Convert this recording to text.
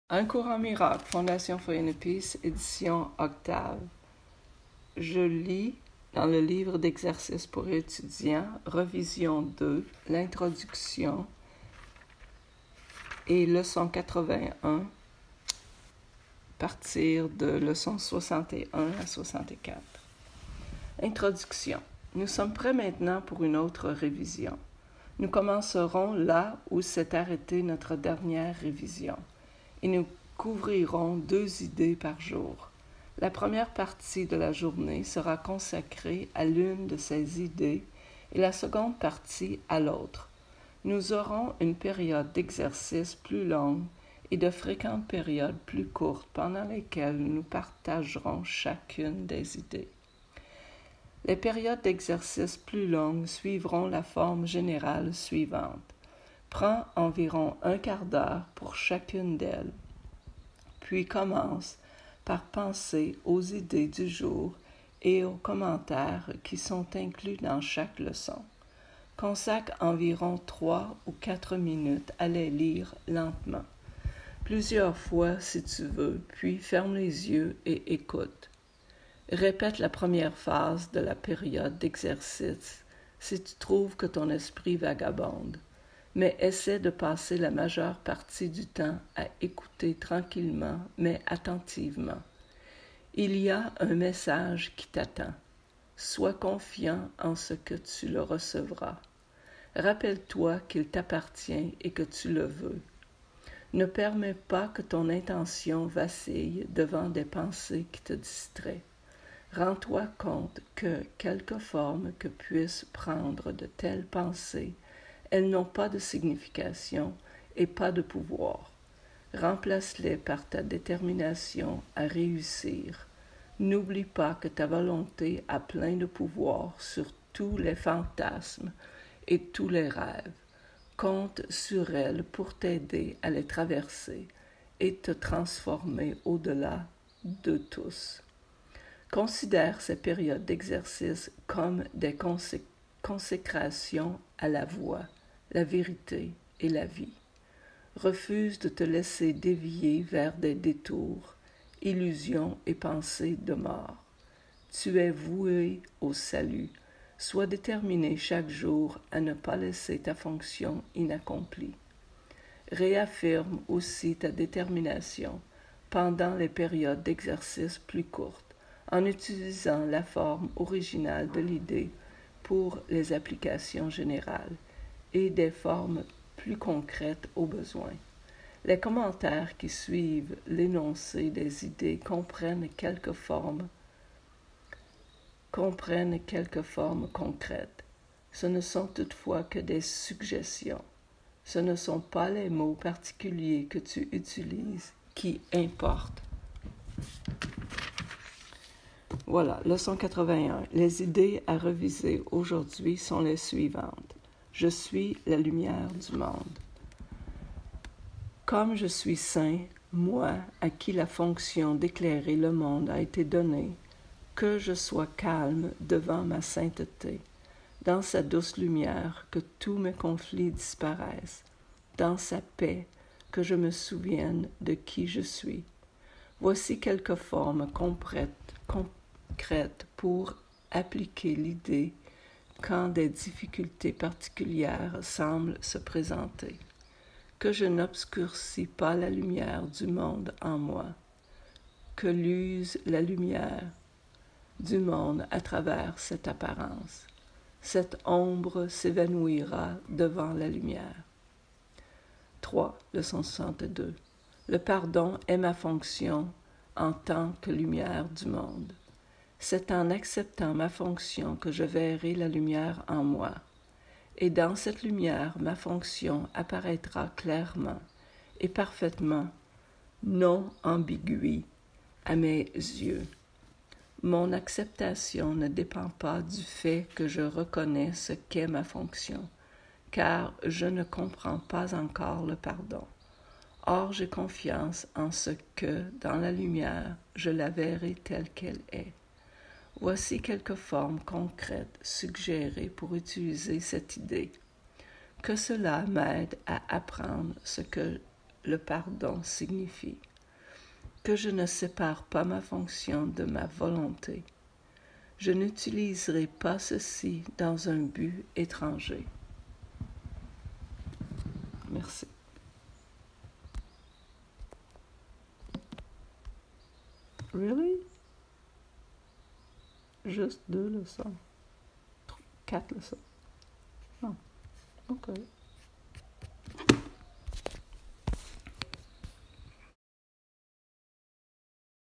Un cours en miracle, Fondation For Inner Peace, édition Octave. Je lis dans le livre d'exercices pour étudiants, revision 2, l'introduction et leçon 81, partir de leçon 61 à 64. Introduction. Nous sommes prêts maintenant pour une autre révision. Nous commencerons là où s'est arrêtée notre dernière révision. Et nous couvrirons 2 idées par jour. La première partie de la journée sera consacrée à l'une de ces idées et la seconde partie à l'autre. Nous aurons une période d'exercice plus longue et de fréquentes périodes plus courtes pendant lesquelles nous partagerons chacune des idées. Les périodes d'exercice plus longues suivront la forme générale suivante. Prends environ un quart d'heure pour chacune d'elles, puis commence par penser aux idées du jour et aux commentaires qui sont inclus dans chaque leçon. Consacre environ 3 ou 4 minutes à les lire lentement, plusieurs fois si tu veux, puis ferme les yeux et écoute. Répète la première phase de la période d'exercice si tu trouves que ton esprit vagabonde. Mais essaie de passer la majeure partie du temps à écouter tranquillement, mais attentivement. Il y a un message qui t'attend. Sois confiant en ce que tu le recevras. Rappelle-toi qu'il t'appartient et que tu le veux. Ne permets pas que ton intention vacille devant des pensées qui te distraient. Rends-toi compte que, quelque forme que puissent prendre de telles pensées, elles n'ont pas de signification et pas de pouvoir. Remplace-les par ta détermination à réussir. N'oublie pas que ta volonté a plein de pouvoir sur tous les fantasmes et tous les rêves. Compte sur elle pour t'aider à les traverser et te transformer au-delà de tous. Considère ces périodes d'exercice comme des consécrations à la voie, la vérité et la vie. Refuse de te laisser dévier vers des détours, illusions et pensées de mort. Tu es voué au salut. Sois déterminé chaque jour à ne pas laisser ta fonction inaccomplie. Réaffirme aussi ta détermination pendant les périodes d'exercice plus courtes, en utilisant la forme originale de l'idée pour les applications générales et des formes plus concrètes aux besoins. Les commentaires qui suivent l'énoncé des idées comprennent quelques formes concrètes. Ce ne sont toutefois que des suggestions. Ce ne sont pas les mots particuliers que tu utilises qui importent. Voilà, leçon 81. Les idées à reviser aujourd'hui sont les suivantes. Je suis la lumière du monde. Comme je suis saint, moi, à qui la fonction d'éclairer le monde a été donnée, que je sois calme devant ma sainteté, dans sa douce lumière, que tous mes conflits disparaissent, dans sa paix, que je me souvienne de qui je suis. Voici quelques formes concrètes pour appliquer l'idée quand des difficultés particulières semblent se présenter. Que je n'obscurcis pas la lumière du monde en moi, que l'use la lumière du monde à travers cette apparence. Cette ombre s'évanouira devant la lumière. 3. Leçon 62. Le pardon est ma fonction en tant que lumière du monde. C'est en acceptant ma fonction que je verrai la lumière en moi. Et dans cette lumière, ma fonction apparaîtra clairement et parfaitement, non ambiguë, à mes yeux. Mon acceptation ne dépend pas du fait que je reconnais ce qu'est ma fonction, car je ne comprends pas encore le pardon. Or, j'ai confiance en ce que, dans la lumière, je la verrai telle qu'elle est. Voici quelques formes concrètes suggérées pour utiliser cette idée. Que cela m'aide à apprendre ce que le pardon signifie que je ne sépare pas ma fonction de ma volonté. Je n'utiliserai pas ceci dans un but étranger. Merci. Really? Juste 2 leçons. 4 leçons. Non. OK.